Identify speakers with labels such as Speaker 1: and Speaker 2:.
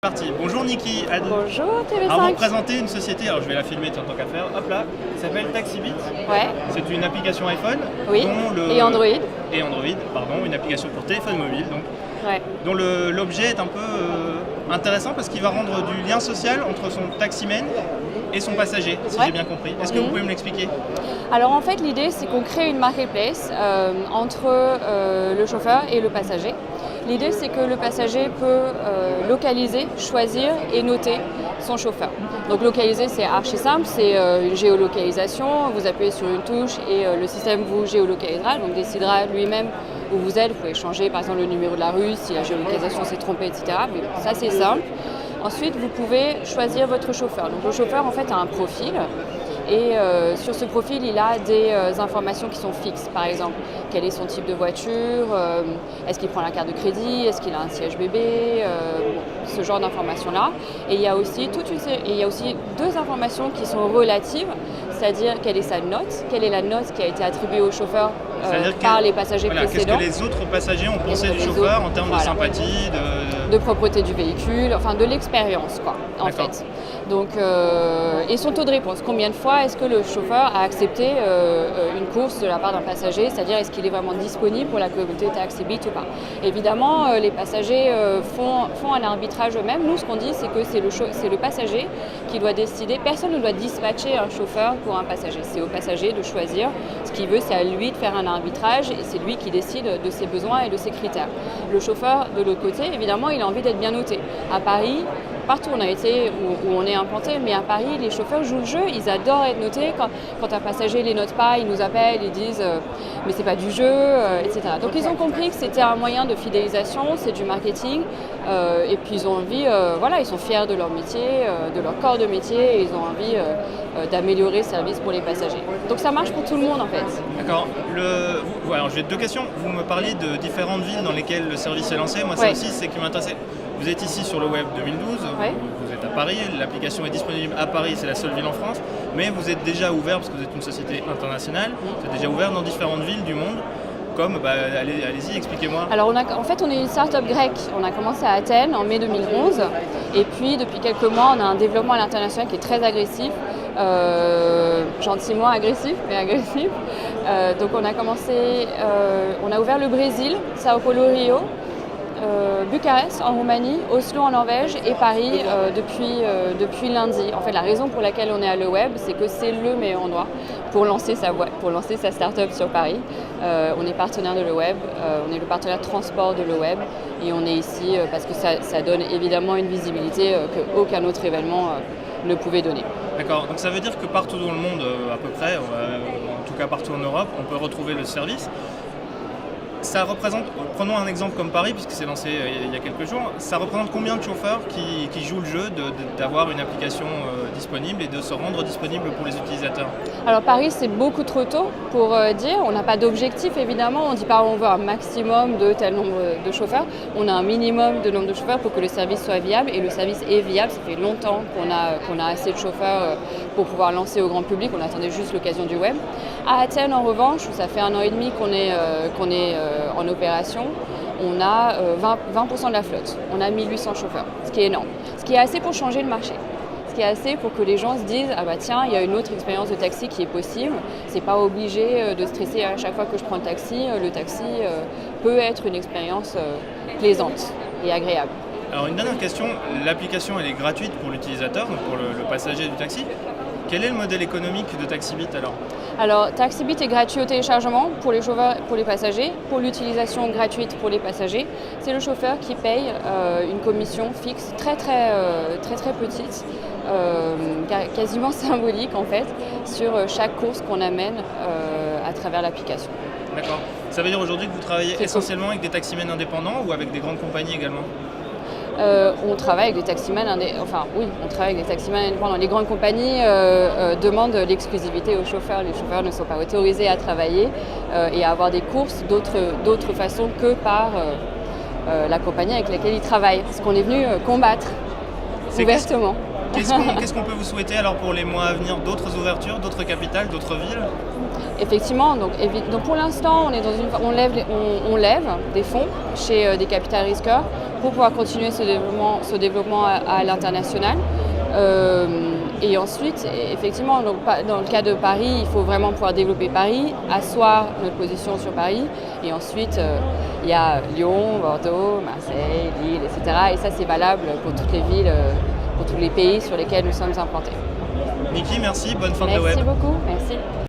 Speaker 1: Parti. Bonjour Niki.
Speaker 2: Bonjour TV5.
Speaker 1: Avant de présenter une société, alors je vais la filmer tant qu'à faire, hop là, qui s'appelle Taxibit.
Speaker 2: Ouais.
Speaker 1: C'est une application iPhone.
Speaker 2: Oui. Et Android.
Speaker 1: Et Android, pardon, une application pour téléphone mobile, donc,
Speaker 2: Ouais.
Speaker 1: dont l'objet est un peu intéressant parce qu'il va rendre du lien social entre son taximan et son passager, si j'ai bien compris. Est-ce que vous pouvez me l'expliquer?
Speaker 2: Alors en fait l'idée c'est qu'on crée une marketplace entre le chauffeur et le passager. L'idée c'est que le passager peut localiser, choisir et noter son chauffeur. Donc localiser c'est archi simple, c'est une géolocalisation, vous appuyez sur une touche et le système vous géolocalisera, donc décidera lui-même où vous êtes, vous pouvez changer par exemple le numéro de la rue si la géolocalisation s'est trompée, etc. Mais ça c'est simple. Ensuite vous pouvez choisir votre chauffeur. Donc le chauffeur en fait a un profil. Et sur ce profil, il a des informations qui sont fixes. Par exemple, quel est son type de voiture, est-ce qu'il prend la carte de crédit, est-ce qu'il a un siège bébé, ce genre d'informations-là. Et il y a aussi deux informations qui sont relatives, c'est-à-dire quelle est sa note, quelle est la note qui a été attribuée au chauffeur par les passagers précédents.
Speaker 1: Qu'est-ce que les autres passagers ont pensé du chauffeur en termes de sympathie,
Speaker 2: de propreté du véhicule, enfin de l'expérience quoi, en fait. Donc, et son taux de réponse, combien de fois est-ce que le chauffeur a accepté une course de la part d'un passager, c'est-à-dire est-ce qu'il est vraiment disponible pour la communauté Taxibit ou pas. Évidemment, les passagers font un arbitrage eux-mêmes. Nous, ce qu'on dit, c'est que c'est le passager qui doit décider. Personne ne doit dispatcher un chauffeur pour un passager. C'est au passager de choisir ce qu'il veut, c'est à lui de faire un arbitrage et c'est lui qui décide de ses besoins et de ses critères. Le chauffeur, de l'autre côté, évidemment, il a envie d'être bien noté. À Paris, partout on a été, où on est implanté, mais à Paris, les chauffeurs jouent le jeu, ils adorent être notés. Quand un passager ne les note pas, ils nous appellent, ils disent mais c'est pas du jeu, etc. Donc ils ont compris que c'était un moyen de fidélisation, c'est du marketing, et puis ils ont envie, ils sont fiers de leur métier, de leur corps de métier, et ils ont envie d'améliorer le service pour les passagers. Donc ça marche pour tout le monde en fait.
Speaker 1: D'accord. Alors j'ai deux questions. Vous me parliez de différentes villes dans lesquelles le service est lancé. Moi, ça aussi, c'est ce qui m'intéressait. Vous êtes ici sur le web 2012, vous êtes à Paris, l'application est disponible à Paris, c'est la seule ville en France, mais vous êtes déjà ouvert, parce que vous êtes une société internationale, vous êtes déjà ouvert dans différentes villes du monde, comme, allez-y, expliquez-moi.
Speaker 2: Alors en fait on est une start-up grecque, on a commencé à Athènes en mai 2011, et puis depuis quelques mois on a un développement à l'international qui est très agressif, gentiment agressif, mais agressif. Donc on a ouvert le Brésil, Sao Paulo, Rio, Bucarest en Roumanie, Oslo en Norvège et Paris depuis lundi. En fait, la raison pour laquelle on est à Le Web, c'est que c'est le meilleur endroit pour lancer sa start-up sur Paris. On est partenaire de Le Web, on est le partenaire de transport de Le Web et on est ici parce que ça donne évidemment une visibilité qu'aucun autre événement ne pouvait donner.
Speaker 1: D'accord, donc ça veut dire que partout dans le monde, à peu près, en tout cas partout en Europe, on peut retrouver le service. Ça représente, prenons un exemple comme Paris, puisque c'est lancé il y a quelques jours, ça représente combien de chauffeurs qui jouent le jeu d'avoir une application disponible et de se rendre disponible pour les utilisateurs?
Speaker 2: Alors Paris, c'est beaucoup trop tôt pour dire, on n'a pas d'objectif évidemment, on ne dit pas on veut un maximum de tel nombre de chauffeurs, on a un minimum de nombre de chauffeurs pour que le service soit viable et le service est viable, ça fait longtemps qu'on a assez de chauffeurs pour pouvoir lancer au grand public, on attendait juste l'occasion du web. À Athènes en revanche, où ça fait 1 an et demi qu'on est en opération, on a 20% de la flotte, on a 1800 chauffeurs, ce qui est énorme, ce qui est assez pour changer le marché. Ce qui est assez pour que les gens se disent ah bah tiens, il y a une autre expérience de taxi qui est possible, c'est pas obligé de stresser à chaque fois que je prends le taxi peut être une expérience plaisante et agréable.
Speaker 1: Alors une dernière question, l'application elle est gratuite pour l'utilisateur, donc pour le passager du taxi. Quel est le modèle économique de Taxibit alors?
Speaker 2: Alors Taxibit est gratuit au téléchargement pour les chauffeurs, pour les passagers, pour l'utilisation gratuite pour les passagers. C'est le chauffeur qui paye une commission fixe très petite, quasiment symbolique en fait, sur chaque course qu'on amène à travers l'application.
Speaker 1: D'accord. Ça veut dire aujourd'hui que vous travaillez essentiellement avec des taximens indépendants ou avec des grandes compagnies également?
Speaker 2: On travaille avec des taximans indépendants. Les grandes compagnies demandent l'exclusivité aux chauffeurs. Les chauffeurs ne sont pas autorisés à travailler et à avoir des courses d'autres façons que par la compagnie avec laquelle ils travaillent. Ce qu'on est venu combattre ouvertement.
Speaker 1: Qu'est-ce qu'on peut vous souhaiter alors pour les mois à venir? D'autres ouvertures, d'autres capitales, d'autres villes?
Speaker 2: Effectivement, donc pour l'instant, on lève des fonds chez des capital risqueurs pour pouvoir continuer ce développement à l'international. Et ensuite, effectivement, dans le cas de Paris, il faut vraiment pouvoir développer Paris, asseoir notre position sur Paris. Et ensuite, il y a Lyon, Bordeaux, Marseille, Lille, etc. Et ça, c'est valable pour toutes les villes, pour tous les pays sur lesquels nous sommes implantés.
Speaker 1: Niki, merci, bonne fin de web.
Speaker 2: Merci beaucoup, merci.